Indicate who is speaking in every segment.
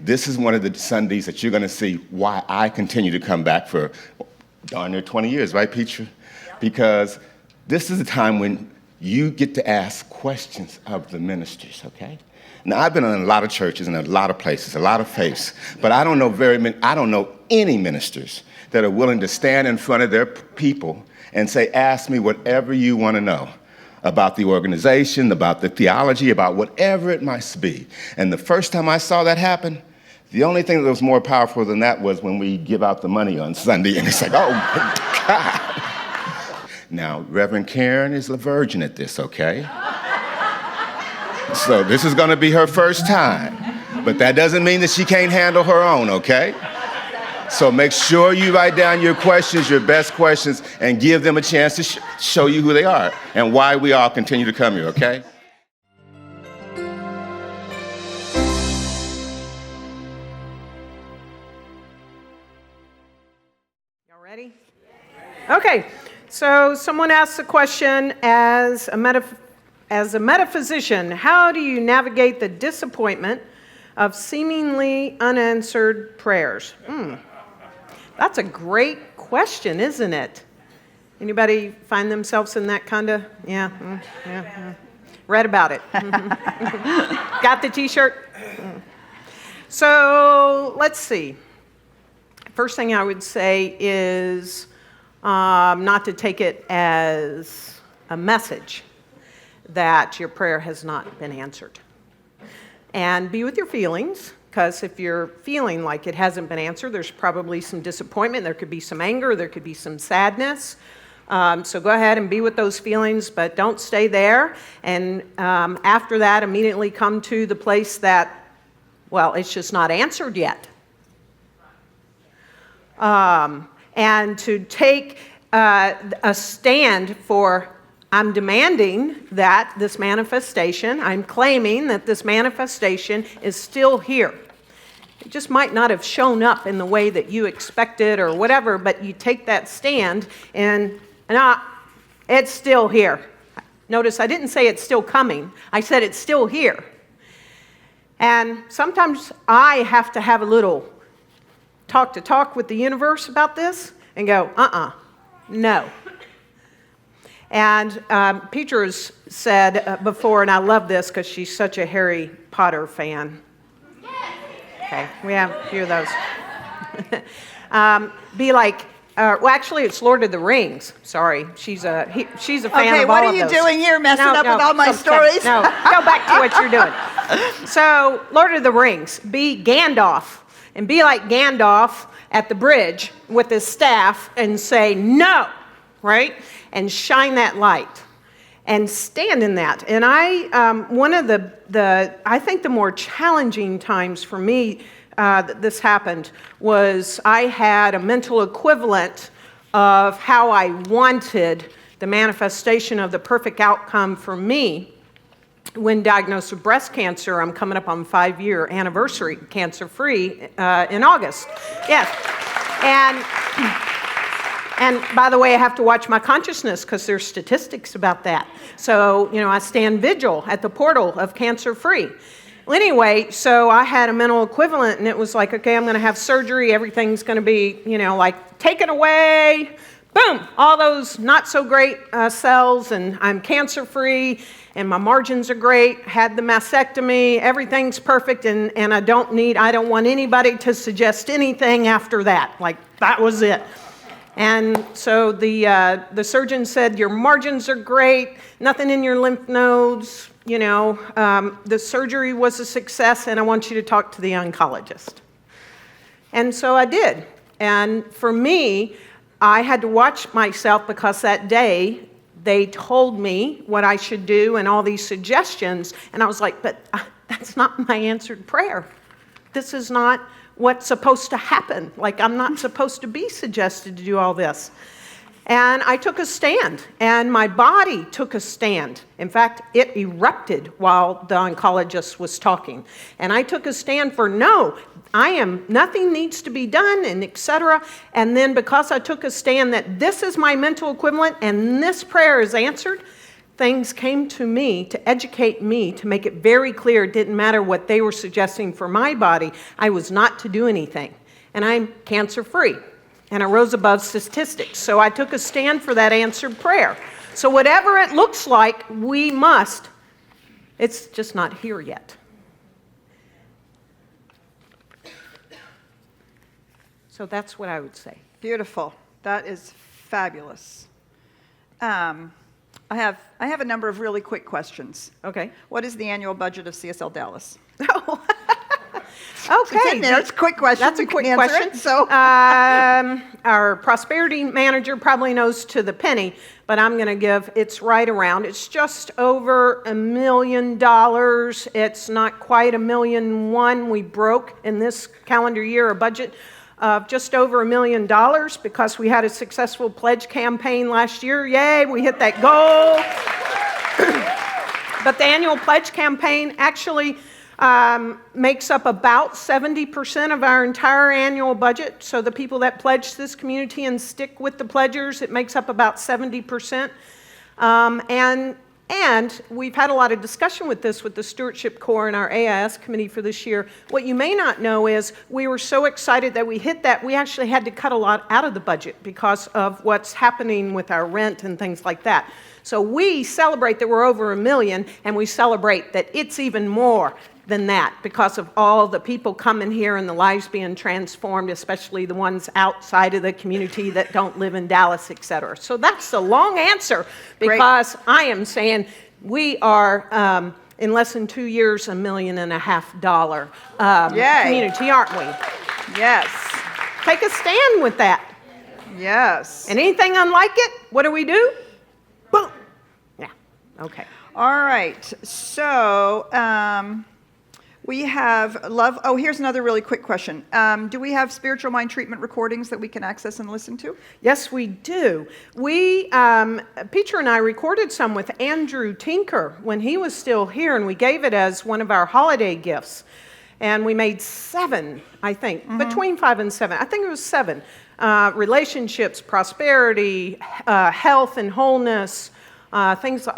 Speaker 1: this is one of the Sundays that you're going to see why I continue to come back for darn near 20 years, right, Peter? Because this is a time when you get to ask questions of the ministers, okay? Now, I've been in a lot of churches and a lot of places, a lot of faiths, but I don't know any ministers that are willing to stand in front of their people and say, ask me whatever you want to know about the organization, about the theology, about whatever it might be. And the first time I saw that happen, the only thing that was more powerful than that was when we give out the money on Sunday, and it's like, oh my God. Now, Reverend Karen is a virgin at this, okay? So this is going to be her first time, but that doesn't mean that she can't handle her own, okay? So make sure you write down your questions, your best questions, and give them a chance to show you who they are and why we all continue to come here, okay?
Speaker 2: Y'all ready? Okay, so someone asked the question, as a metaphysician, how do you navigate the disappointment of seemingly unanswered prayers? That's a great question, isn't it? Anybody find themselves in that kind of, yeah. Read about it. Got the t-shirt? So let's see. First thing I would say is not to take it as a message that your prayer has not been answered. And be with your feelings, because if you're feeling like it hasn't been answered, there's probably some disappointment, there could be some anger, there could be some sadness. So go ahead and be with those feelings, but don't stay there. And after that, immediately come to the place that, well, it's just not answered yet. And to take a stand for, I'm demanding that this manifestation, I'm claiming that this manifestation is still here. It just might not have shown up in the way that you expected or whatever, but you take that stand and it's still here. Notice I didn't say it's still coming. I said it's still here. And sometimes I have to have a little talk with the universe about this and go, no. And Peter's said before, and I love this because she's such a Harry Potter fan. Okay, we have a few of those. Be like, well, actually, it's Lord of the Rings. Sorry, she's a fan of all of those.
Speaker 3: Okay, what are you doing here, messing up with all my stories?
Speaker 2: No, go back to what you're doing. So, Lord of the Rings, be Gandalf, and be like Gandalf at the bridge with his staff and say, no, right? And shine that light and stand in that. And one of I think the more challenging times for me that this happened was I had a mental equivalent of how I wanted the manifestation of the perfect outcome for me when diagnosed with breast cancer. I'm coming up on 5-year anniversary, cancer-free, in August. Yes. And by the way, I have to watch my consciousness because there's statistics about that. So, I stand vigil at the portal of cancer-free. Well, anyway, so I had a mental equivalent, and it was like, okay, I'm going to have surgery. Everything's going to be, like taken away. Boom, all those not so great cells, and I'm cancer-free, and my margins are great. Had the mastectomy. Everything's perfect, and I don't want anybody to suggest anything after that. Like, that was it. And so the surgeon said, your margins are great, nothing in your lymph nodes, the surgery was a success, and I want you to talk to the oncologist. And so I did. And for me, I had to watch myself because that day they told me what I should do and all these suggestions, and I was like, but that's not my answered prayer. This is not what's supposed to happen. Like, I'm not supposed to be suggested to do all this. And I took a stand, and my body took a stand. In fact, it erupted while the oncologist was talking. And I took a stand for no, nothing needs to be done, and etc. And then because I took a stand that this is my mental equivalent and this prayer is answered, things came to me to educate me, to make it very clear it didn't matter what they were suggesting for my body, I was not to do anything. And I'm cancer-free. And I rose above statistics. So I took a stand for that answered prayer. So whatever it looks like, we must. It's just not here yet. So that's what I would say.
Speaker 3: Beautiful. That is fabulous. I have a number of really quick questions.
Speaker 2: Okay.
Speaker 3: What is the annual budget of CSL Dallas?
Speaker 2: Oh. Okay.
Speaker 3: It's in there. It's a quick question.
Speaker 2: That's a
Speaker 3: We can
Speaker 2: quick
Speaker 3: answer
Speaker 2: question.
Speaker 3: it, so.
Speaker 2: Our prosperity manager probably knows to the penny, but I'm going to give, it's right around. It's just over $1 million. It's not quite $1.1 million. We broke in this calendar year a budget of just over $1 million because we had a successful pledge campaign last year. Yay, we hit that goal. But the annual pledge campaign actually makes up about 70% of our entire annual budget. So the people that pledge to this community and stick with the pledgers, it makes up about 70%. And we've had a lot of discussion with this with the Stewardship Corps and our AIS committee for this year. What you may not know is we were so excited that we hit that, we actually had to cut a lot out of the budget because of what's happening with our rent and things like that. So we celebrate that we're over $1 million, and we celebrate that it's even more than that because of all the people coming here and the lives being transformed, especially the ones outside of the community that don't live in Dallas, et cetera. So that's the long answer because Great. I am saying we are, in less than 2 years, $1.5 million community, aren't we?
Speaker 3: Yes.
Speaker 2: Take a stand with that.
Speaker 3: Yes.
Speaker 2: And anything unlike it, what do? Boom. Yeah, okay.
Speaker 3: All right, so we have here's another really quick question. Do we have spiritual mind treatment recordings that we can access and listen to?
Speaker 2: Yes, we do. We, Peter and I recorded some with Andrew Tinker when he was still here, and we gave it as one of our holiday gifts. And we made 7, I think, between 5 and 7. I think it was 7. Relationships, prosperity, health and wholeness, things,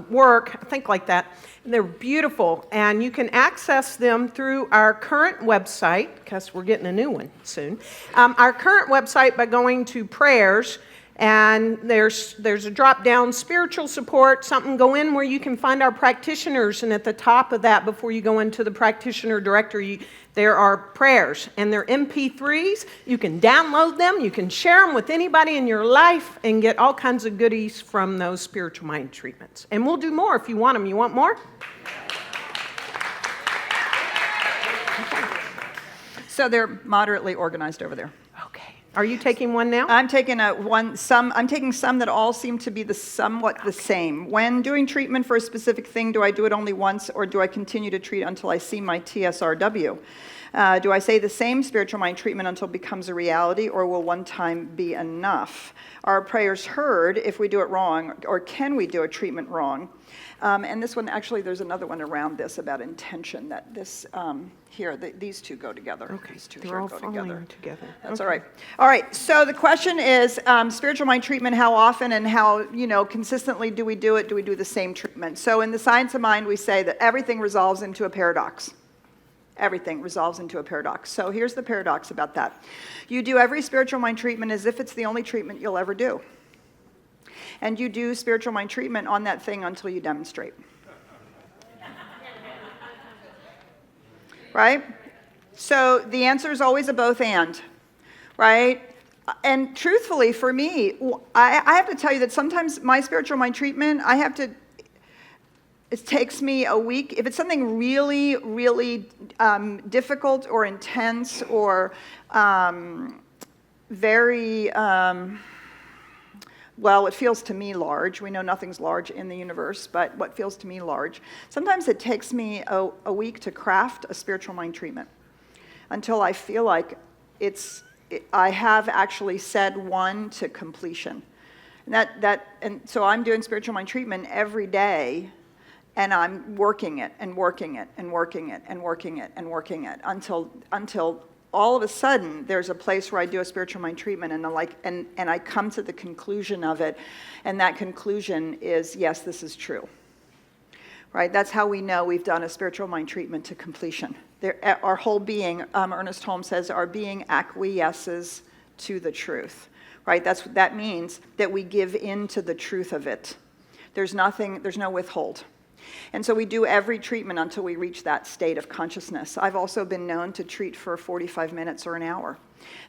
Speaker 2: work, think like that. And they're beautiful, and you can access them through our current website, because we're getting a new one soon. Our current website by going to prayers, and there's a drop-down spiritual support, something go in where you can find our practitioners, and at the top of that, before you go into the practitioner directory, there are prayers, and they're MP3s. You can download them, you can share them with anybody in your life, and get all kinds of goodies from those spiritual mind treatments. And we'll do more if you want them. You want more?
Speaker 3: So they're moderately organized over there.
Speaker 2: Okay. Are you taking one now?
Speaker 3: I'm taking some that all seem to be somewhat the same. When doing treatment for a specific thing, do I do it only once, or do I continue to treat until I see my TSRW? Do I say the same spiritual mind treatment until it becomes a reality, or will one time be enough? Are our prayers heard if we do it wrong, or can we do a treatment wrong? And this one, actually, there's another one around this about intention, that this these two go together.
Speaker 2: Okay,
Speaker 3: these two
Speaker 2: they're
Speaker 3: here
Speaker 2: all
Speaker 3: go
Speaker 2: together.
Speaker 3: That's okay. All right. All right, so the question is, spiritual mind treatment, how often and how, consistently do we do it? Do we do the same treatment? So in the science of mind, we say that everything resolves into a paradox. Everything resolves into a paradox. So here's the paradox about that. You do every spiritual mind treatment as if it's the only treatment you'll ever do. And you do spiritual mind treatment on that thing until you demonstrate. Right? So the answer is always a both and, right? And truthfully, for me, I have to tell you that sometimes my spiritual mind treatment, it takes me a week. If it's something really, really difficult or intense or very, well, it feels to me large. We know nothing's large in the universe, but what feels to me large. Sometimes it takes me a week to craft a spiritual mind treatment until I feel like I have actually said one to completion. And so I'm doing spiritual mind treatment every day, and I'm working it and working it and working it and working it and working it until all of a sudden, there's a place where I do a spiritual mind treatment, and I come to the conclusion of it, and that conclusion is, yes, this is true. Right? That's how we know we've done a spiritual mind treatment to completion. Our whole being, Ernest Holmes says, our being acquiesces to the truth. Right? That means that we give in to the truth of it. There's no withhold. And so we do every treatment until we reach that state of consciousness. I've also been known to treat for 45 minutes or an hour.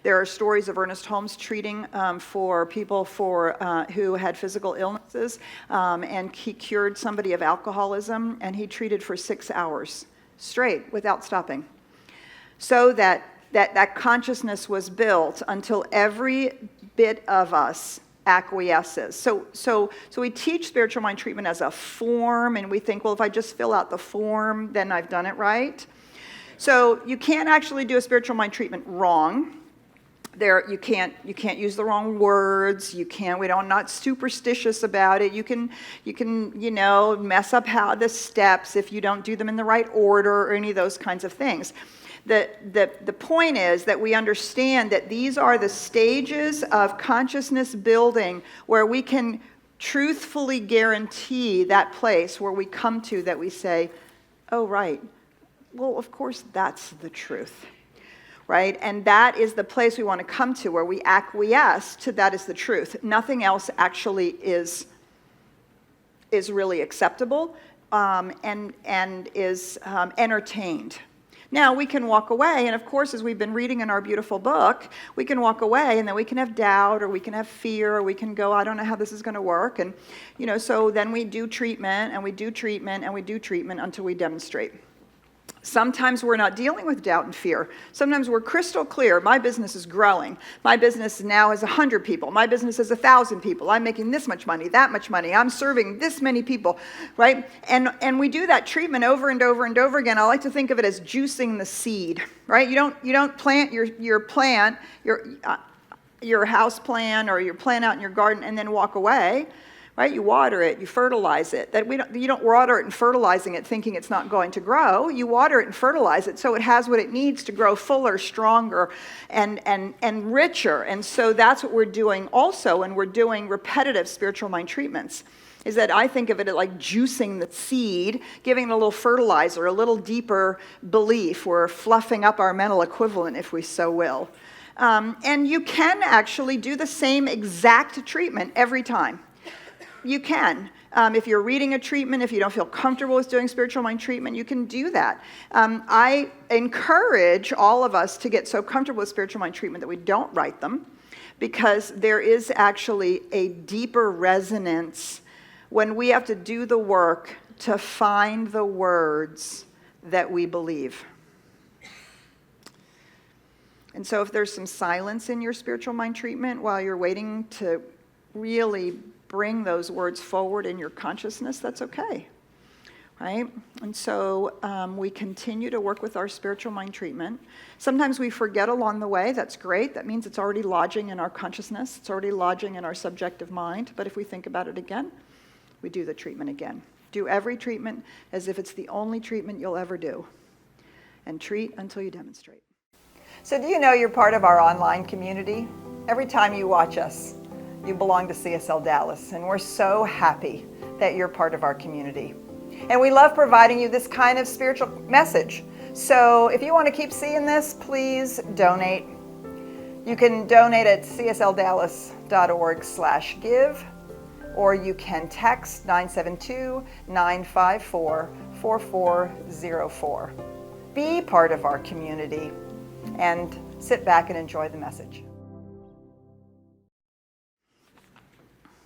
Speaker 3: There are stories of Ernest Holmes treating for people who had physical illnesses, and he cured somebody of alcoholism, and he treated for 6 hours straight without stopping. So that consciousness was built until every bit of us acquiesces. So we teach spiritual mind treatment as a form, and we think, well, if I just fill out the form, then I've done it right. So you can't actually do a spiritual mind treatment wrong. You can't use the wrong words. We're not superstitious about it. You can mess up the steps if you don't do them in the right order or any of those kinds of things. The point is that we understand that these are the stages of consciousness building where we can truthfully guarantee that place where we come to that we say, oh, right, well, of course, that's the truth. Right? And that is the place we want to come to, where we acquiesce to that is the truth. Nothing else actually is really acceptable and is entertained. Now, we can walk away, and of course, as we've been reading in our beautiful book, we can walk away, and then we can have doubt, or we can have fear, or we can go, I don't know how this is going to work. And, so then we do treatment, and we do treatment, and we do treatment until we demonstrate. Sometimes we're not dealing with doubt and fear. Sometimes we're crystal clear. My business is growing. My business now has 100 people. My business has 1,000 people. I'm making this much money, that much money. I'm serving this many people, right? And we do that treatment over and over and over again. I like to think of it as juicing the seed, right? You don't plant your plant, your house plant or your plant out in your garden and then walk away. Right? You water it, you fertilize it. You don't water it and fertilizing it thinking it's not going to grow. You water it and fertilize it so it has what it needs to grow fuller, stronger, and richer. And so that's what we're doing also when we're doing repetitive spiritual mind treatments. Is that I think of it like juicing the seed, giving it a little fertilizer, a little deeper belief. We're fluffing up our mental equivalent, if we so will. And you can actually do the same exact treatment every time. You can. If you're reading a treatment, if you don't feel comfortable with doing spiritual mind treatment, you can do that. I encourage all of us to get so comfortable with spiritual mind treatment that we don't write them, because there is actually a deeper resonance when we have to do the work to find the words that we believe. And so if there's some silence in your spiritual mind treatment while you're waiting to really bring those words forward in your consciousness, that's okay, right? And so we continue to work with our spiritual mind treatment. Sometimes we forget along the way. That's great. That means it's already lodging in our consciousness. It's already lodging in our subjective mind. But if we think about it again, we do the treatment again. Do every treatment as if it's the only treatment you'll ever do. And treat until you demonstrate. So do you know you're part of our online community? Every time you watch us, you belong to CSL Dallas, and we're so happy that you're part of our community. And we love providing you this kind of spiritual message. So if you want to keep seeing this, please donate. You can donate at csldallas.org/give, or you can text 972-954-4404. Be part of our community and sit back and enjoy the message.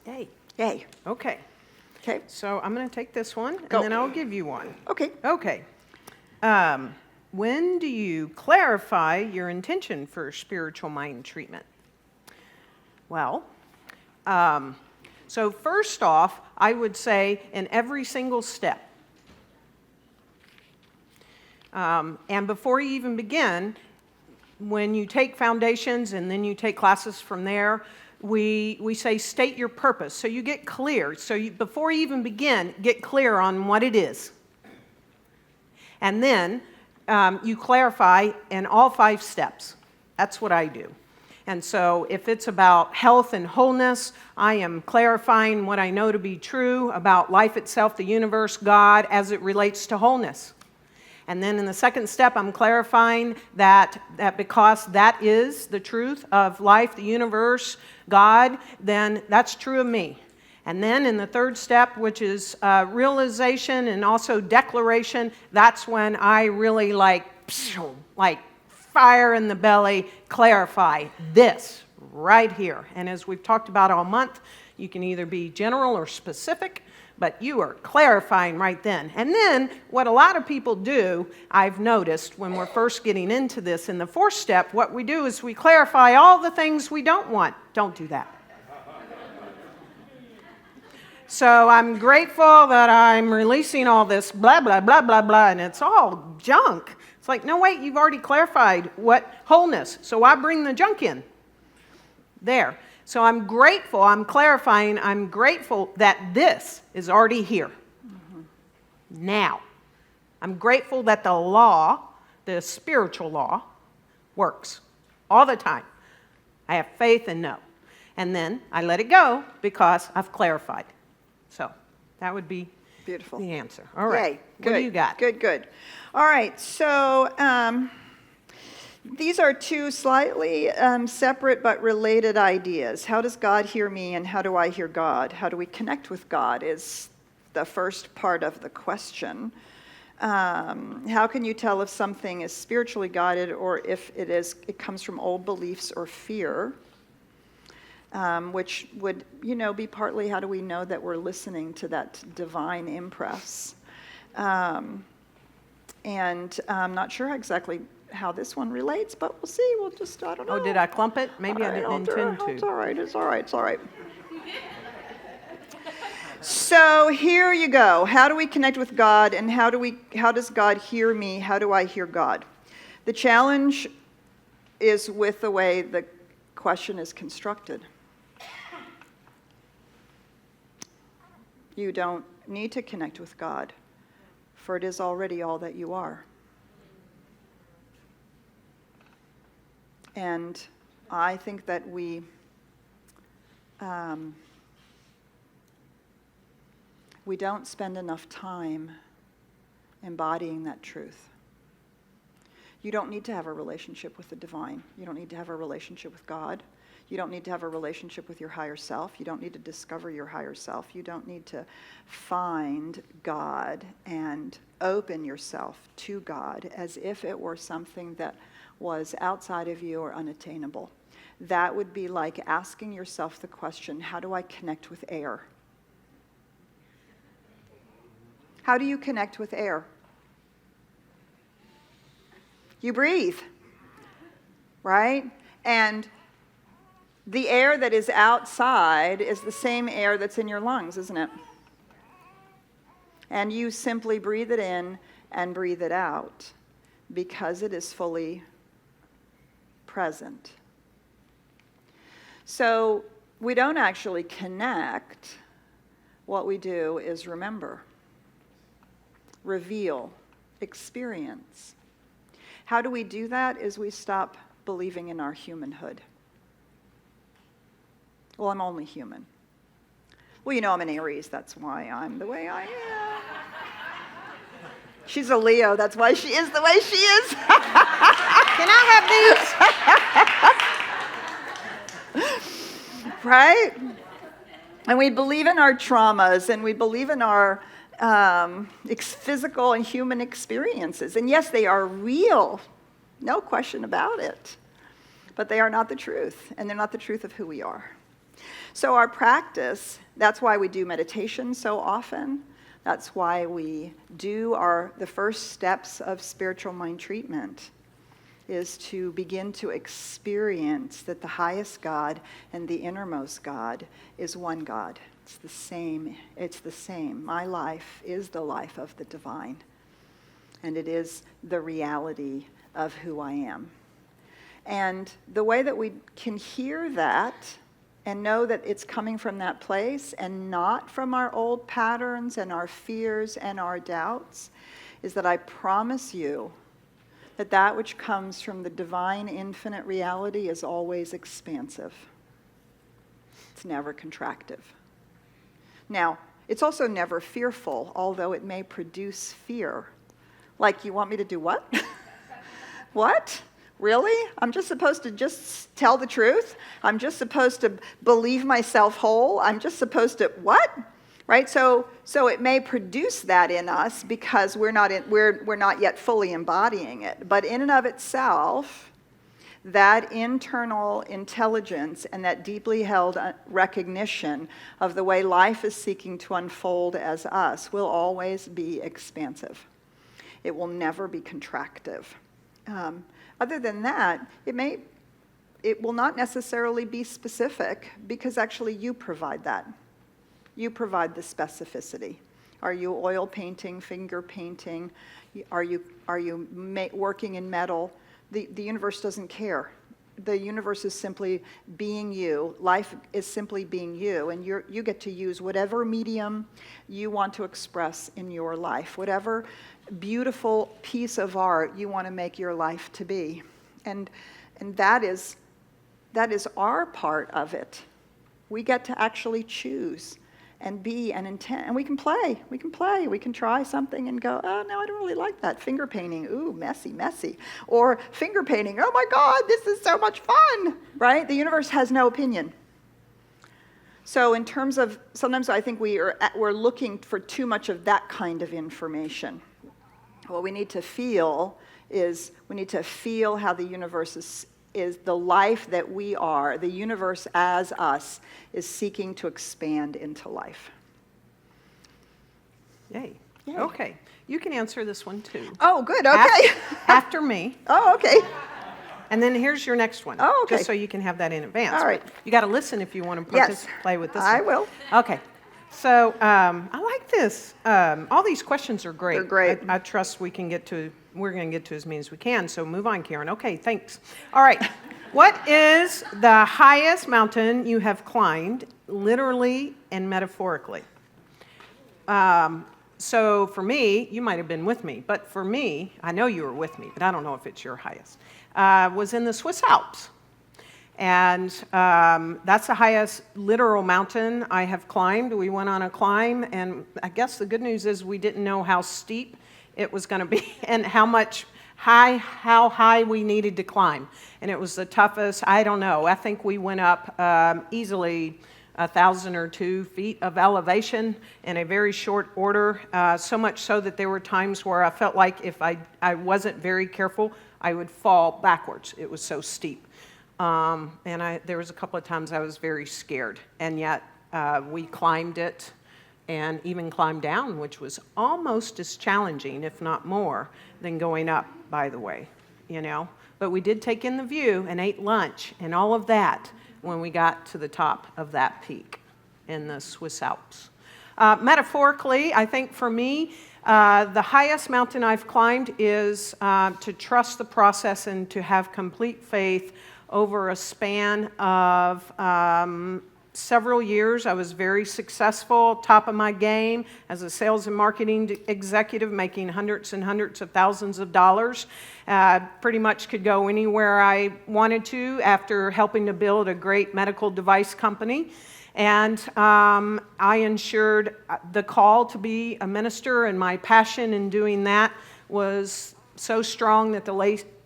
Speaker 2: Yay.
Speaker 3: Yay.
Speaker 2: Okay.
Speaker 3: Okay.
Speaker 2: So I'm going to take this one,
Speaker 3: Go.
Speaker 2: and then I'll give you one.
Speaker 3: Okay.
Speaker 2: Okay. When do you clarify your intention for spiritual mind treatment? Well, so first off, I would say in every single step. And before you even begin, when you take foundations and then you take classes from there, we say state your purpose. So you get clear. So before you even begin, get clear on what it is. And then you clarify in all 5 steps. That's what I do. And so if it's about health and wholeness, I am clarifying what I know to be true about life itself, the universe, God, as it relates to wholeness. And then in the second step, I'm clarifying that because that is the truth of life, the universe, God, then that's true of me. And then in the third step, which is realization and also declaration, that's when I really like fire in the belly, clarify this right here. And as we've talked about all month, you can either be general or specific, but you are clarifying right then. And then what a lot of people do, I've noticed when we're first getting into this, in the 4th step, what we do is we clarify all the things we don't want. Don't do that. So I'm grateful that I'm releasing all this blah, blah, blah, blah, blah, and it's all junk. It's like, no, wait, you've already clarified what wholeness. So I bring the junk in. There. So I'm grateful, I'm clarifying, I'm grateful that this is already here. Now. I'm grateful that the law, the spiritual law, works all the time. I have faith and know. And then I let it go because I've clarified. So that would be
Speaker 3: Beautiful.
Speaker 2: the answer. All right.
Speaker 3: Yay. Good.
Speaker 2: What do you got?
Speaker 3: Good, good. All right, so these are 2 slightly separate but related ideas. How does God hear me and how do I hear God? How do we connect with God is the first part of the question. How can you tell if something is spiritually guided or if it comes from old beliefs or fear? Which would, be partly how do we know that we're listening to that divine impress? And I'm not sure exactly how this one relates, but we'll see. We'll just, I don't know.
Speaker 2: Oh, did I clump it? Maybe I didn't intend to.
Speaker 3: It's all right, it's all right, it's all right. So here you go. How do we connect with God and how does God hear me? How do I hear God? The challenge is with the way the question is constructed. You don't need to connect with God, for it is already all that you are. And I think that we don't spend enough time embodying that truth. You don't need to have a relationship with the divine. You don't need to have a relationship with God. You don't need to have a relationship with your higher self. You don't need to discover your higher self. You don't need to find God and open yourself to God as if it were something that was outside of you or unattainable. That would be like asking yourself the question, how do I connect with air? How do you connect with air? You breathe, right? And the air that is outside is the same air that's in your lungs, isn't it? And you simply breathe it in and breathe it out because it is fully present. So we don't actually connect. What we do is remember, reveal, experience. How do we do that? Is we stop believing in our humanhood. Well, I'm only human. Well, I'm an Aries. That's why I'm the way I am. She's a Leo. That's why she is the way she is.
Speaker 2: Can I have these?
Speaker 3: Right? And we believe in our traumas and we believe in our physical and human experiences. And yes, they are real. No question about it. But they are not the truth. And they're not the truth of who we are. So our practice, that's why we do meditation so often. That's why we do the first steps of spiritual mind treatment is to begin to experience that the highest God and the innermost God is one God. It's the same. It's the same. My life is the life of the divine. And it is the reality of who I am. And the way that we can hear that and know that it's coming from that place and not from our old patterns and our fears and our doubts is that I promise you that that which comes from the divine infinite reality is always expansive. It's never contractive. Now, it's also never fearful, although it may produce fear. Like, you want me to do what? What? Really? I'm just supposed to just tell the truth? I'm just supposed to believe myself whole? I'm just supposed to, what? Right? So it may produce that in us because we're not yet fully embodying it. But in and of itself, that internal intelligence and that deeply held recognition of the way life is seeking to unfold as us will always be expansive. It will never be contractive. Other than that, it will not necessarily be specific because actually you provide that. You provide the specificity. Are you oil painting, finger painting? Are you working in metal? The universe doesn't care. The universe is simply being you. Life is simply being you, and you get to use whatever medium you want to express in your life, whatever beautiful piece of art you want to make your life to be. And that is our part of it. We get to actually choose and be and intend, and we can play. We can try something and go, oh, no, I don't really like that. Finger painting, ooh, messy. Or finger painting, oh my God, this is so much fun, right? The universe has no opinion. So in terms of, sometimes I think we're looking for too much of that kind of information. What we need to feel is, we need to feel how the universe is the life that we are, the universe as us, is seeking to expand into life.
Speaker 2: Yay.
Speaker 3: Yay.
Speaker 2: Okay. You can answer this one too.
Speaker 3: Oh, good. Okay.
Speaker 2: After me.
Speaker 3: Oh, okay.
Speaker 2: And then here's your next one.
Speaker 3: Oh, okay.
Speaker 2: Just so you can have that in advance.
Speaker 3: All right.
Speaker 2: But you got to listen if you want to play with this one.
Speaker 3: I will.
Speaker 2: Okay. So I like this. All these questions are great.
Speaker 3: They're great.
Speaker 2: I trust we're going to get to as many as we can. So move on, Karen. Okay, thanks. All right. What is the highest mountain you have climbed, literally and metaphorically? So for me, you might have been with me, but for me, I know you were with me, but I don't know if it's your highest, was in the Swiss Alps. And that's the highest literal mountain I have climbed. We went on a climb, and I guess the good news is we didn't know how steep it was going to be and how high we needed to climb. And it was the toughest, I don't know, I think we went up easily 1,000 or 2 feet of elevation in a very short order, so much so that there were times where I felt like if I wasn't very careful, I would fall backwards. It was so steep. And there was a couple of times I was very scared, and yet we climbed it and even climbed down, which was almost as challenging, if not more, than going up, by the way, you know. But we did take in the view and ate lunch and all of that when we got to the top of that peak in the Swiss Alps. Metaphorically, I think for me, the highest mountain I've climbed is to trust the process and to have complete faith over a span of several years. I was very successful, top of my game as a sales and marketing executive, making hundreds and hundreds of thousands of dollars. Pretty much could go anywhere I wanted to after helping to build a great medical device company. And I ensured the call to be a minister, and my passion in doing that was so strong that the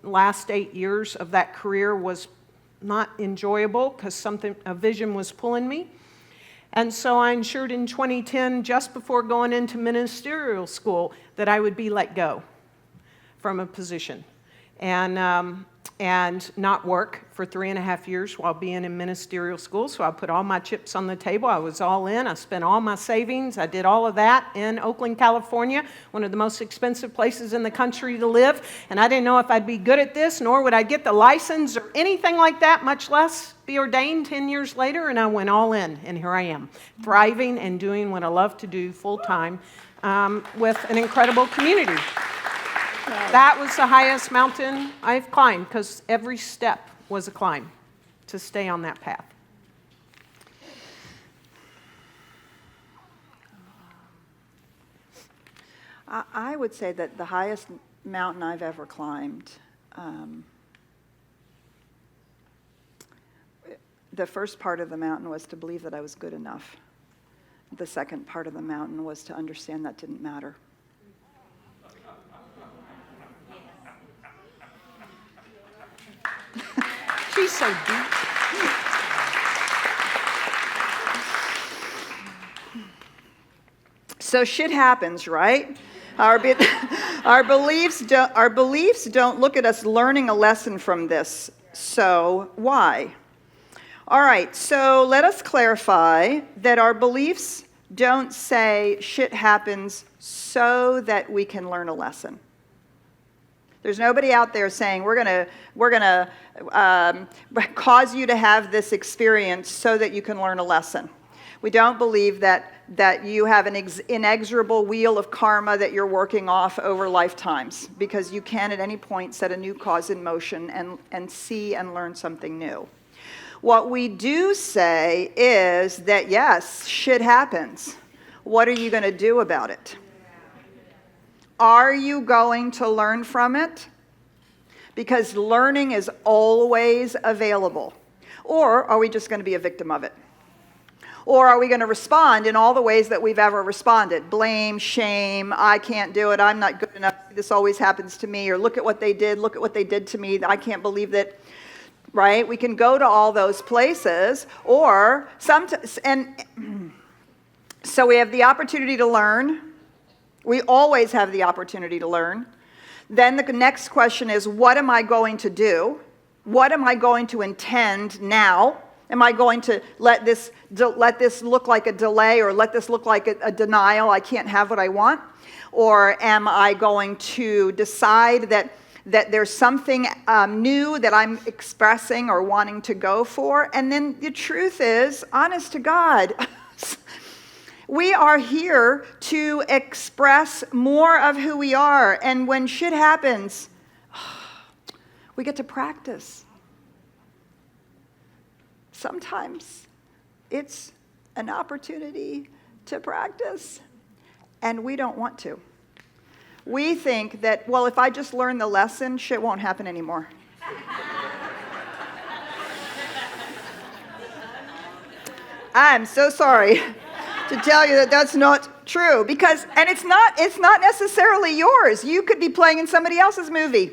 Speaker 2: last 8 years of that career was not enjoyable because a vision was pulling me. And so I ensured in 2010, just before going into ministerial school, that I would be let go from a position and not work for 3.5 years while being in ministerial school. So I put all my chips on the table. I was all in. I spent all my savings. I did all of that in Oakland, California, one of the most expensive places in the country to live. And I didn't know if I'd be good at this, nor would I get the license or anything like that, much less be ordained 10 years later. And I went all in, and here I am, thriving and doing what I love to do full time with an incredible community. That was the highest mountain I've climbed because every step was a climb to stay on that path.
Speaker 3: I would say that the highest mountain I've ever climbed. The first part of the mountain was to believe that I was good enough. The second part of the mountain was to understand that didn't matter.
Speaker 2: She's so deep.
Speaker 3: So shit happens, right? Our beliefs don't look at us learning a lesson from this. So why? All right, so let us clarify that our beliefs don't say shit happens so that we can learn a lesson. There's nobody out there saying we're gonna cause you to have this experience so that you can learn a lesson. We don't believe that you have an inexorable wheel of karma that you're working off over lifetimes, because you can at any point set a new cause in motion and see and learn something new. What we do say is that, yes, shit happens. What are you going to do about it? Are you going to learn from it? Because learning is always available. Or are we just going to be a victim of it? Or are we going to respond in all the ways that we've ever responded? Blame, shame, I can't do it, I'm not good enough, this always happens to me, or look at what they did to me, I can't believe that, right? We can go to all those places, or so we have the opportunity to learn. We always have the opportunity to learn. Then the next question is, what am I going to do? What am I going to intend now? Am I going to let this look like a delay, or let this look like a denial, I can't have what I want? Or am I going to decide that there's something new that I'm expressing or wanting to go for? And then the truth is, honest to God, we are here to express more of who we are. And when shit happens, we get to practice. Sometimes it's an opportunity to practice, and we don't want to. We think that, well, if I just learn the lesson, shit won't happen anymore. I'm so sorry to tell you that that's not true, because, and it's not necessarily yours. You could be playing in somebody else's movie.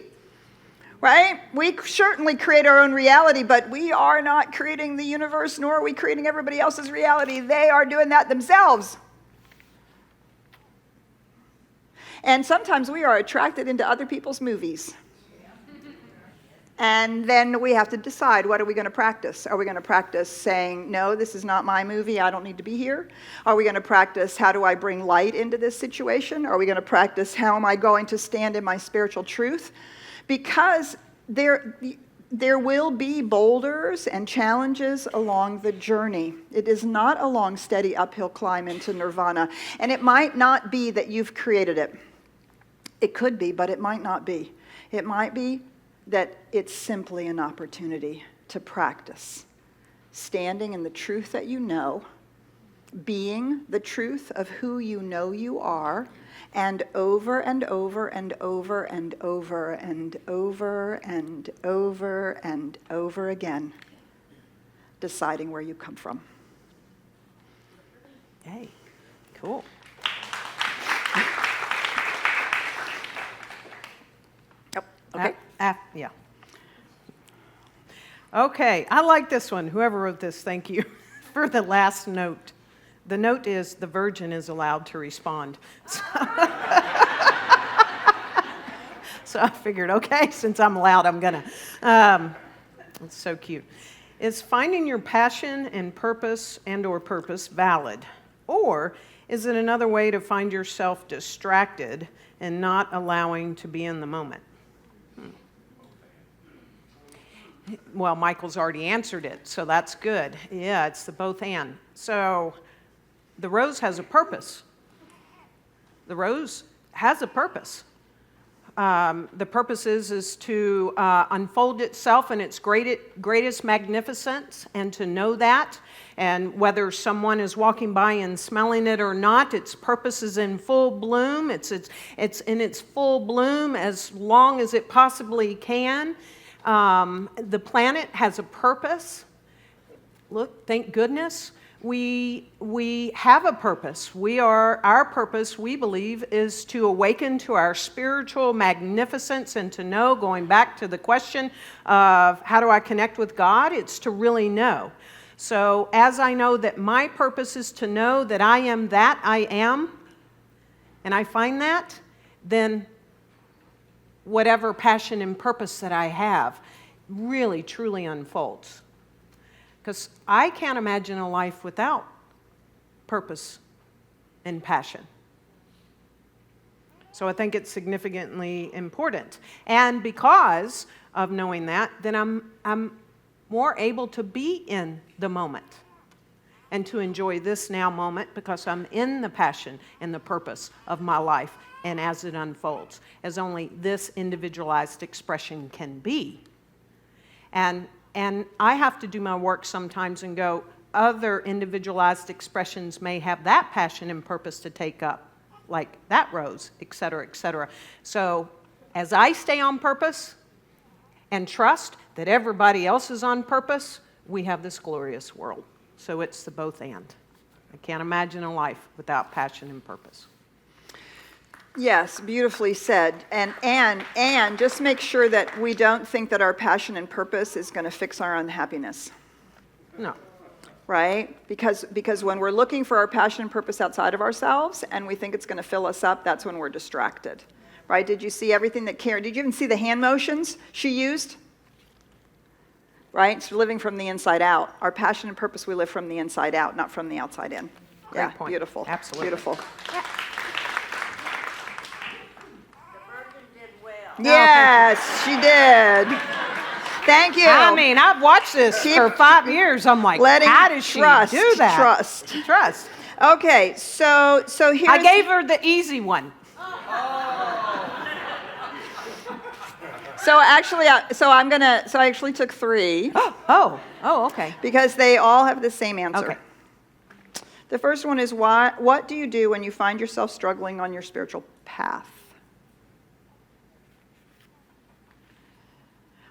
Speaker 3: Right? We certainly create our own reality, but we are not creating the universe, nor are we creating everybody else's reality. They are doing that themselves. And sometimes we are attracted into other people's movies. And then we have to decide, what are we going to practice? Are we going to practice saying, no, this is not my movie, I don't need to be here? Are we going to practice, how do I bring light into this situation? Are we going to practice, how am I going to stand in my spiritual truth? Because there will be boulders and challenges along the journey. It is not a long, steady uphill climb into nirvana. And it might not be that you've created it. It could be, but it might not be. It might be that it's simply an opportunity to practice standing in the truth that you know, being the truth of who you know you are, and over and over and over and over and over and over and over again, deciding where you come from.
Speaker 2: Hey, cool.
Speaker 3: Oh, okay.
Speaker 2: Yeah. Okay, I like this one. Whoever wrote this, thank you for the last note. The note is, the virgin is allowed to respond. So I figured, okay, since I'm allowed, I'm gonna. It's so cute. Is finding your passion and purpose or purpose valid? Or is it another way to find yourself distracted and not allowing to be in the moment? Well, Michael's already answered it, so that's good. Yeah, it's the both and. So the rose has a purpose. The rose has a purpose. the purpose is to unfold itself in its greatest magnificence, and to know that. And whether someone is walking by and smelling it or not, its purpose is in full bloom. It's in its full bloom as long as it possibly can. The planet has a purpose. Look, thank goodness. We have a purpose. Our purpose, we believe, is to awaken to our spiritual magnificence and to know, going back to the question of how do I connect with God, it's to really know. So as I know that my purpose is to know that I am that I am, and I find that, then whatever passion and purpose that I have really, truly unfolds. Because I can't imagine a life without purpose and passion. So I think it's significantly important. And because of knowing that, then I'm more able to be in the moment and to enjoy this now moment, because I'm in the passion and the purpose of my life and as it unfolds, as only this individualized expression can be. And I have to do my work sometimes and go, other individualized expressions may have that passion and purpose to take up, like that rose, et cetera, et cetera. So as I stay on purpose and trust that everybody else is on purpose, we have this glorious world. So it's the both and. I can't imagine a life without passion and purpose.
Speaker 3: Yes, beautifully said. And just make sure that we don't think that our passion and purpose is going to fix our unhappiness.
Speaker 2: No.
Speaker 3: Right? Because when we're looking for our passion and purpose outside of ourselves and we think it's going to fill us up, that's when we're distracted. Right? Did you see everything that Karen, did you even see the hand motions she used? Right? So living from the inside out. Our passion and purpose, we live from the inside out, not from the outside in.
Speaker 2: Great
Speaker 3: Yeah,
Speaker 2: point.
Speaker 3: beautiful.
Speaker 2: Absolutely.
Speaker 3: Beautiful.
Speaker 2: Yeah.
Speaker 3: Yes, she did. Thank you.
Speaker 2: I mean, I've watched this for 5 years. I'm like, how does she do that? Trust.
Speaker 3: Okay, so here's...
Speaker 2: I gave her the easy one.
Speaker 3: So actually, I actually took 3.
Speaker 2: Oh, okay.
Speaker 3: Because they all have the same answer.
Speaker 2: Okay.
Speaker 3: The first one is, what do you do when you find yourself struggling on your spiritual path?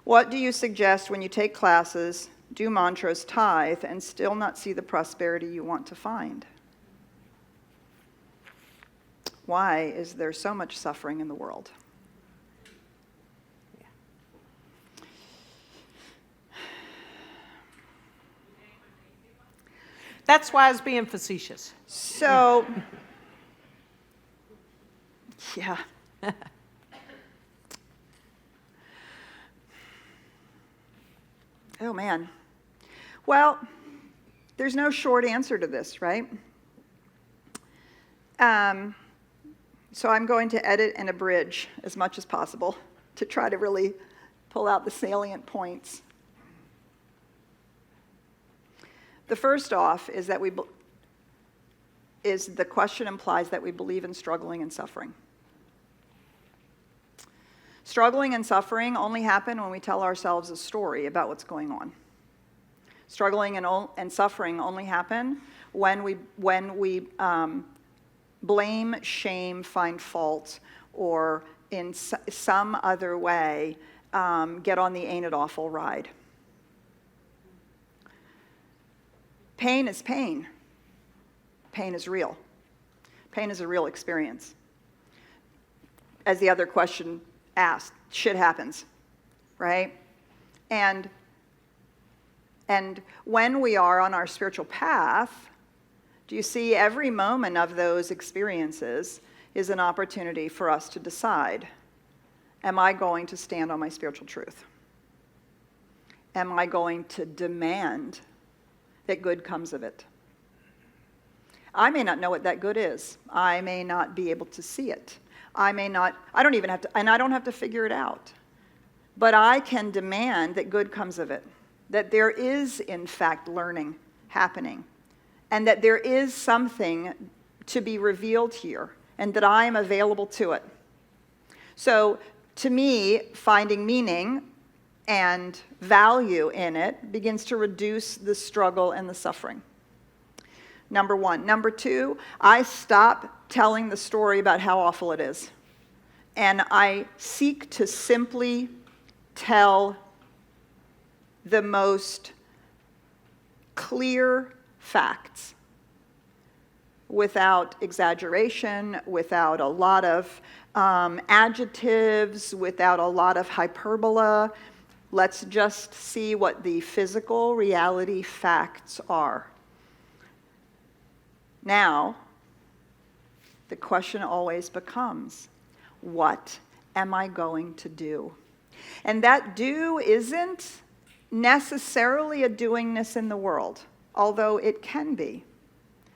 Speaker 3: What do you suggest when you take classes, do mantras, tithe, and still not see the prosperity you want to find? Why is there so much suffering in the world?
Speaker 2: That's why I was being facetious.
Speaker 3: So, yeah. Oh, man. Well, there's no short answer to this, right? So I'm going to edit and abridge as much as possible to try to really pull out the salient points. The first off is that the question implies that we believe in struggling and suffering. Struggling and suffering only happen when we tell ourselves a story about what's going on. Struggling and suffering only happen when we blame, shame, find fault, or in some other way get on the ain't it awful ride. Pain is pain. Pain is real. Pain is a real experience. As the other question asked, shit happens, right? And when we are on our spiritual path, do you see every moment of those experiences is an opportunity for us to decide, am I going to stand on my spiritual truth? Am I going to demand that good comes of it? I may not know what that good is. I may not be able to see it. I don't have to figure it out. But I can demand that good comes of it, that there is, in fact, learning happening, and that there is something to be revealed here, and that I am available to it. So To me, finding meaning and value in it begins to reduce the struggle and the suffering. Number one. Number two, I stop telling the story about how awful it is. And I seek to simply tell the most clear facts without exaggeration, without a lot of adjectives, without a lot of hyperbola. Let's just see what the physical reality facts are. Now, the question always becomes, what am I going to do? And that do isn't necessarily a doingness in the world, although it can be.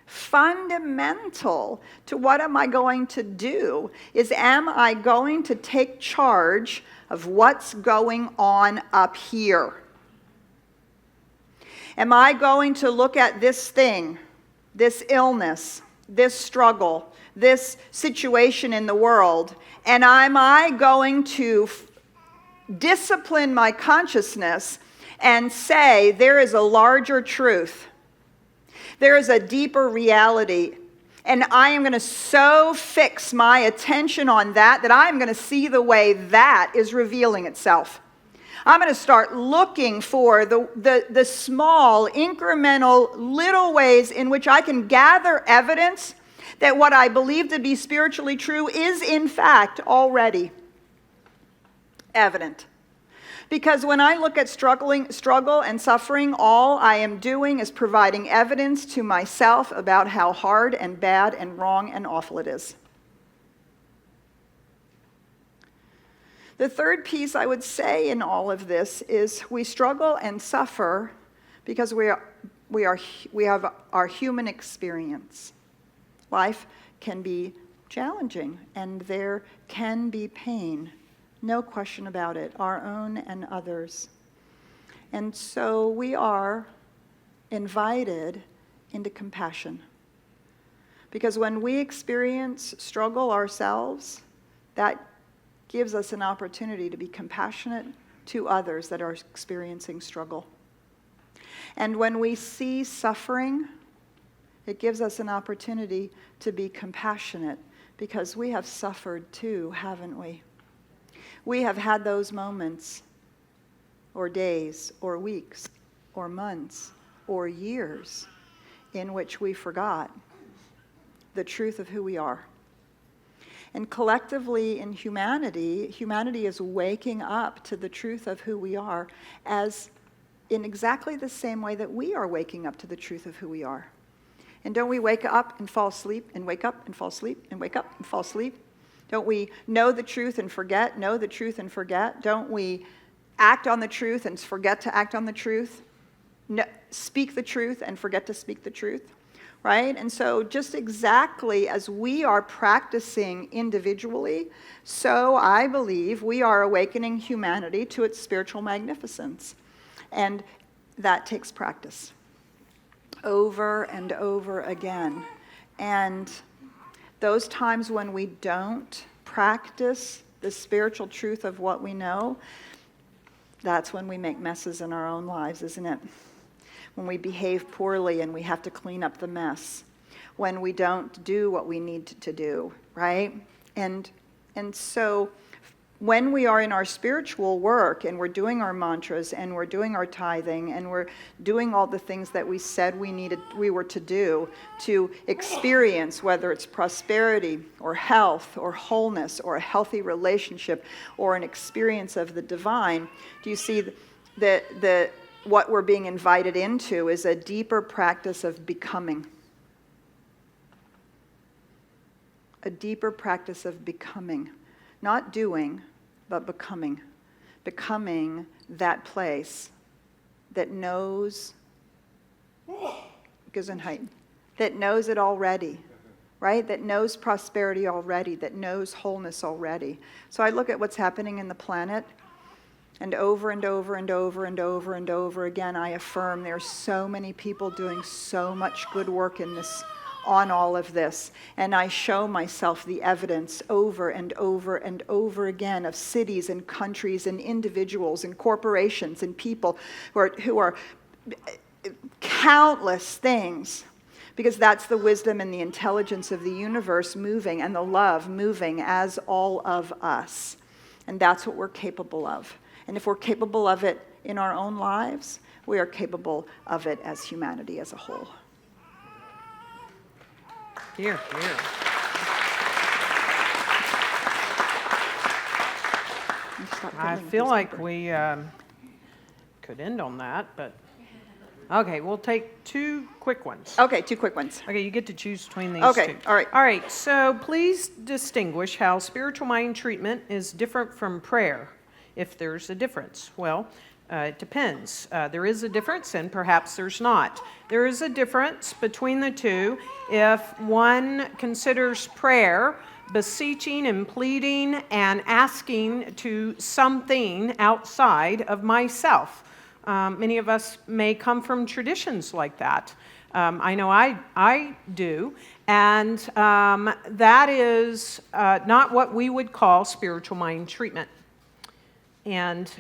Speaker 3: Fundamental to what am I going to do is, am I going to take charge of what's going on up here? Am I going to look at this thing, this illness, this struggle, this situation in the world, and am I going to discipline my consciousness and say there is a larger truth? There is a deeper reality, and I am going to so fix my attention on that I'm going to see the way that is revealing itself. I'm going to start looking for the small, incremental, little ways in which I can gather evidence that what I believe to be spiritually true is in fact already evident. Because when I look at struggle and suffering, all I am doing is providing evidence to myself about how hard and bad and wrong and awful it is. The third piece I would say in all of this is we struggle and suffer because we have our human experience. Life can be challenging and there can be pain. No question about it, our own and others. And so we are invited into compassion. Because when we experience struggle ourselves, that gives us an opportunity to be compassionate to others that are experiencing struggle. And when we see suffering, it gives us an opportunity to be compassionate because we have suffered too, haven't we? We have had those moments, or days, or weeks, or months, or years, in which we forgot the truth of who we are. And collectively in humanity is waking up to the truth of who we are, as in exactly the same way that we are waking up to the truth of who we are. And don't we wake up and fall asleep, and wake up and fall asleep, and wake up and fall asleep? Don't we know the truth and forget, know the truth and forget? Don't we act on the truth and forget to act on the truth? No, speak the truth and forget to speak the truth, right? And so just exactly as we are practicing individually, so I believe we are awakening humanity to its spiritual magnificence. And that takes practice over and over again. And those times when we don't practice the spiritual truth of what we know, that's when we make messes in our own lives, isn't it? When we behave poorly and we have to clean up the mess. When we don't do what we need to do, right? And so when we are in our spiritual work and we're doing our mantras and we're doing our tithing and we're doing all the things that we said we were to do to experience, whether it's prosperity or health or wholeness or a healthy relationship or an experience of the divine, do you see that what we're being invited into is a deeper practice of becoming? A deeper practice of becoming. Not doing, but becoming. Becoming that place that knows, that knows it already, right? That knows prosperity already, that knows wholeness already. So I look at what's happening in the planet, and over and over and over and over and over again, I affirm there's so many people doing so much good work in this on all of this, and I show myself the evidence over and over and over again of cities and countries and individuals and corporations and people who are countless things, because that's the wisdom and the intelligence of the universe moving, and the love moving as all of us. And that's what we're capable of. And if we're capable of it in our own lives, we are capable of it as humanity as a whole.
Speaker 2: Here, here. I feel like we could end on that, but okay, we'll take two quick ones.
Speaker 3: Okay, two quick ones.
Speaker 2: Okay, you get to choose between these
Speaker 3: Okay,
Speaker 2: two.
Speaker 3: all right.
Speaker 2: All right, so please distinguish how spiritual mind treatment is different from prayer, if there's a difference. Well, it depends. There is a difference, and perhaps there's not. There is a difference between the two if one considers prayer beseeching and pleading and asking to something outside of myself. Many of us may come from traditions like that. I know I do, and that is not what we would call spiritual mind treatment. And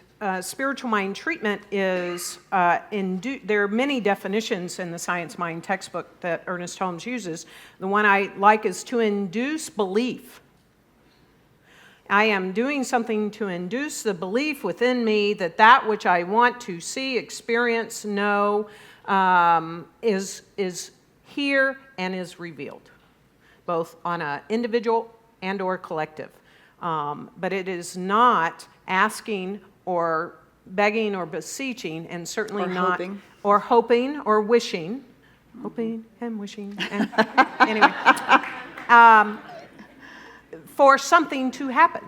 Speaker 2: spiritual mind treatment is, there are many definitions in the Science Mind textbook that Ernest Holmes uses. The one I like is to induce belief. I am doing something to induce the belief within me that that which I want to see, experience, know, is here and is revealed, both on an individual and or collective. But it is not asking or begging or beseeching, and certainly not
Speaker 3: hoping.
Speaker 2: Or hoping or wishing, hoping and wishing. And anyway, for something to happen.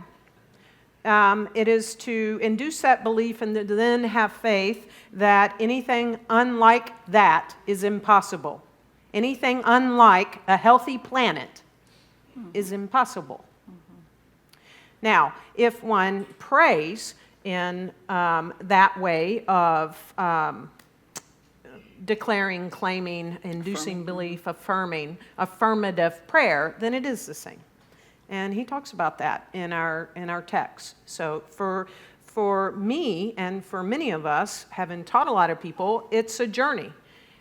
Speaker 2: It is to induce that belief and to then have faith that anything unlike that is impossible. Anything unlike a healthy planet is impossible. Now, if one prays in that way of declaring, claiming, inducing belief, affirming, affirmative prayer, then it is the same. And he talks about that in our text. So for me and for many of us, having taught a lot of people, it's a journey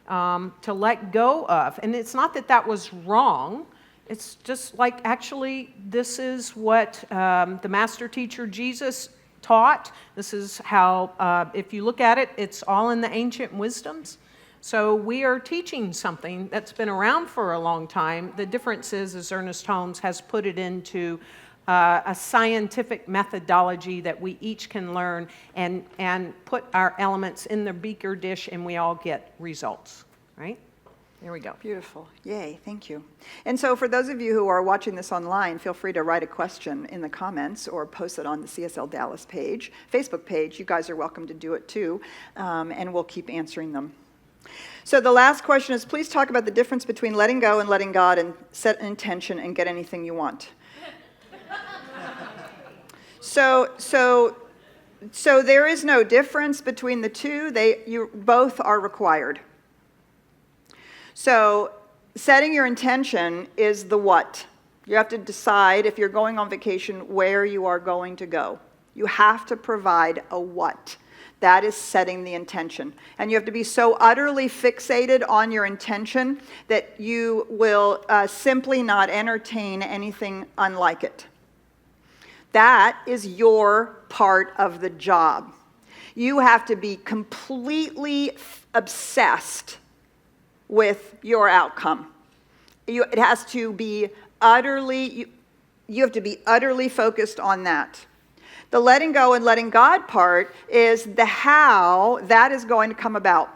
Speaker 2: to let go of. And it's not that that was wrong. It's just like, actually, this is what the master teacher Jesus taught. This is how, if you look at it, it's all in the ancient wisdoms. So we are teaching something that's been around for a long time. The difference is, as Ernest Holmes has put it into a scientific methodology that we each can learn and put our elements in the beaker dish, and we all get results, right? There we go.
Speaker 3: Beautiful. Yay, thank you. And so for those of you who are watching this online, feel free to write a question in the comments or post it on the CSLDallas page, Facebook page. You guys are welcome to do it too, and we'll keep answering them. So the last question is, please talk about the difference between letting go and letting God and set an intention and get anything you want. So there is no difference between the two. You both are required. So setting your intention is the what. You have to decide, if you're going on vacation, where you are going to go. You have to provide a what. That is setting the intention. And you have to be so utterly fixated on your intention that you will simply not entertain anything unlike it. That is your part of the job. You have to be completely obsessed with your outcome. It has to be utterly, you have to be utterly focused on that. The letting go and letting God part is the how that is going to come about.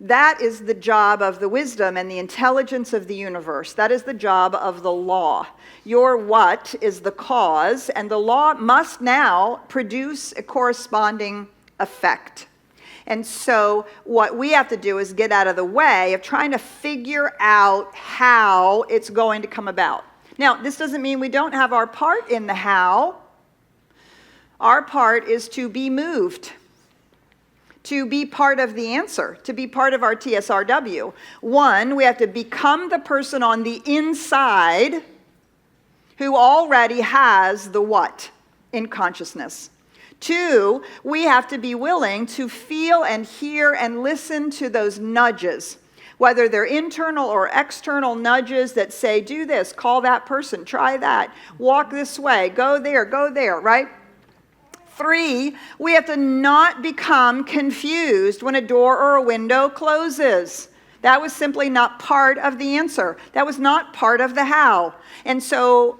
Speaker 3: That is the job of the wisdom and the intelligence of the universe. That is the job of the law. Your what is the cause, and the law must now produce a corresponding effect. And so what we have to do is get out of the way of trying to figure out how it's going to come about. Now, this doesn't mean we don't have our part in the how. Our part is to be moved, to be part of the answer, to be part of our TSRW. One, we have to become the person on the inside who already has the what in consciousness. Two, we have to be willing to feel and hear and listen to those nudges, whether they're internal or external nudges that say, do this, call that person, try that, walk this way, go there, right? Three, we have to not become confused when a door or a window closes. That was simply not part of the answer. That was not part of the how. And so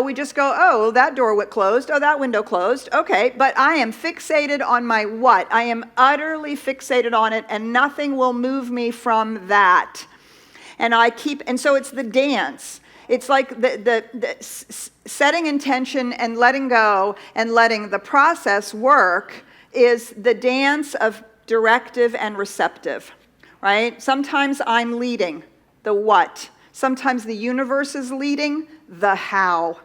Speaker 3: we just go, oh, that door closed, oh, that window closed, okay, but I am fixated on my what? I am utterly fixated on it, and nothing will move me from that. And so it's the dance. It's like the setting intention and letting go and letting the process work is the dance of directive and receptive, right? Sometimes I'm leading, the what. Sometimes the universe is leading, the how.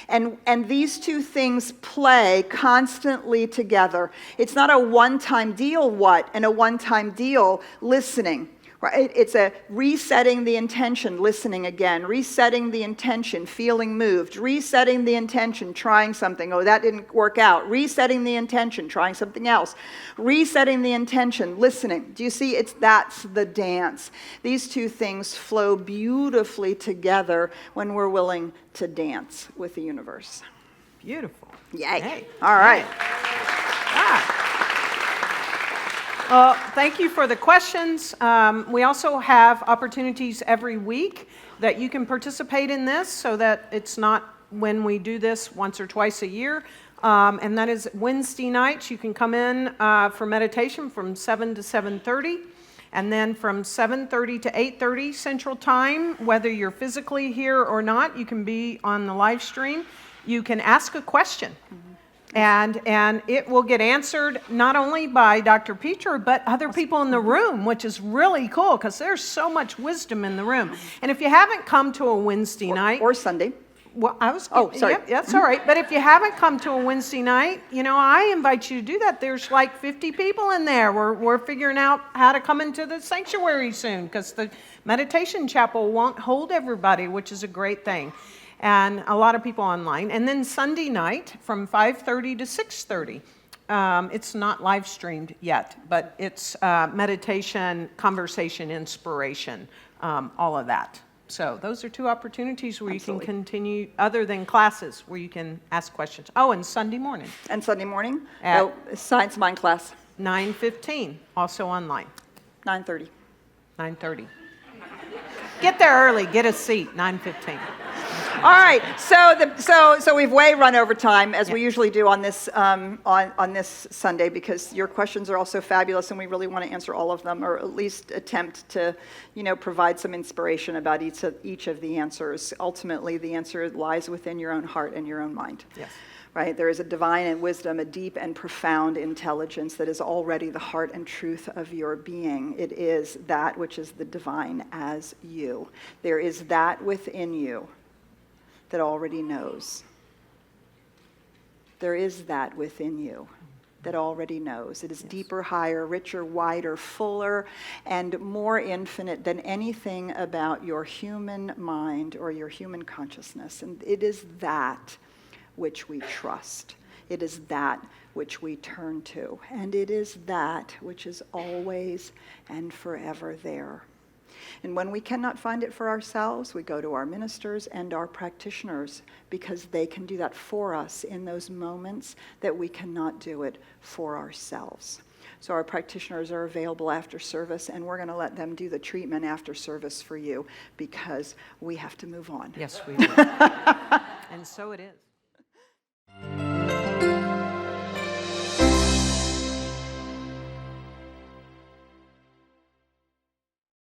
Speaker 3: And these two things play constantly together. It's not a one-time deal what and a one-time deal listening. Right? It's a resetting the intention, listening again, resetting the intention, feeling moved, resetting the intention, trying something, oh, that didn't work out, resetting the intention, trying something else, resetting the intention, listening. Do you see? That's the dance. These two things flow beautifully together when we're willing to dance with the universe.
Speaker 2: Beautiful.
Speaker 3: Yay.
Speaker 2: Yay.
Speaker 3: All right.
Speaker 2: Ah. Thank you for the questions. We also have opportunities every week that you can participate in this so that it's not when we do this once or twice a year. And that is Wednesday nights. You can come in for meditation from 7 to 7:30. And then from 7:30 to 8:30 Central Time, whether you're physically here or not, you can be on the live stream. You can ask a question. And it will get answered not only by Dr. Peter, but other people in the room, which is really cool because there's so much wisdom in the room. And if you haven't come to a Wednesday night.
Speaker 3: Or Sunday.
Speaker 2: Well,
Speaker 3: sorry.
Speaker 2: Yep, that's all right. But if you haven't come to a Wednesday night, I invite you to do that. There's like 50 people in there. We're figuring out how to come into the sanctuary soon because the meditation chapel won't hold everybody, which is a great thing. And a lot of people online. And then Sunday night from 5:30 to 6:30. It's not live streamed yet, but it's meditation, conversation, inspiration, all of that. So those are two opportunities where
Speaker 3: Absolutely.
Speaker 2: You can continue, other than classes, where you can ask questions. Oh, and Sunday morning.
Speaker 3: And Sunday morning,
Speaker 2: At
Speaker 3: Science Mind class,
Speaker 2: 9:15, also online.
Speaker 3: 9:30.
Speaker 2: 9:30. Get there early, get a seat, 9:15.
Speaker 3: All right, so we've way run over time, as we usually do on this on this Sunday, because your questions are also fabulous, and we really want to answer all of them, or at least attempt to, provide some inspiration about each of the answers. Ultimately, the answer lies within your own heart and your own mind.
Speaker 2: Yes.
Speaker 3: Right? There is a divine and wisdom, a deep and profound intelligence that is already the heart and truth of your being. It is that which is the divine as you. There is that within you that already knows. There is that within you that already knows. It is deeper, higher, richer, wider, fuller, and more infinite than anything about your human mind or your human consciousness. And it is that which we trust. It is that which we turn to. And it is that which is always and forever there. And when we cannot find it for ourselves, we go to our ministers and our practitioners, because they can do that for us in those moments that we cannot do it for ourselves. So our practitioners are available after service, and we're going to let them do the treatment after service for you, because we have to move on.
Speaker 2: Yes, we do. And so it is.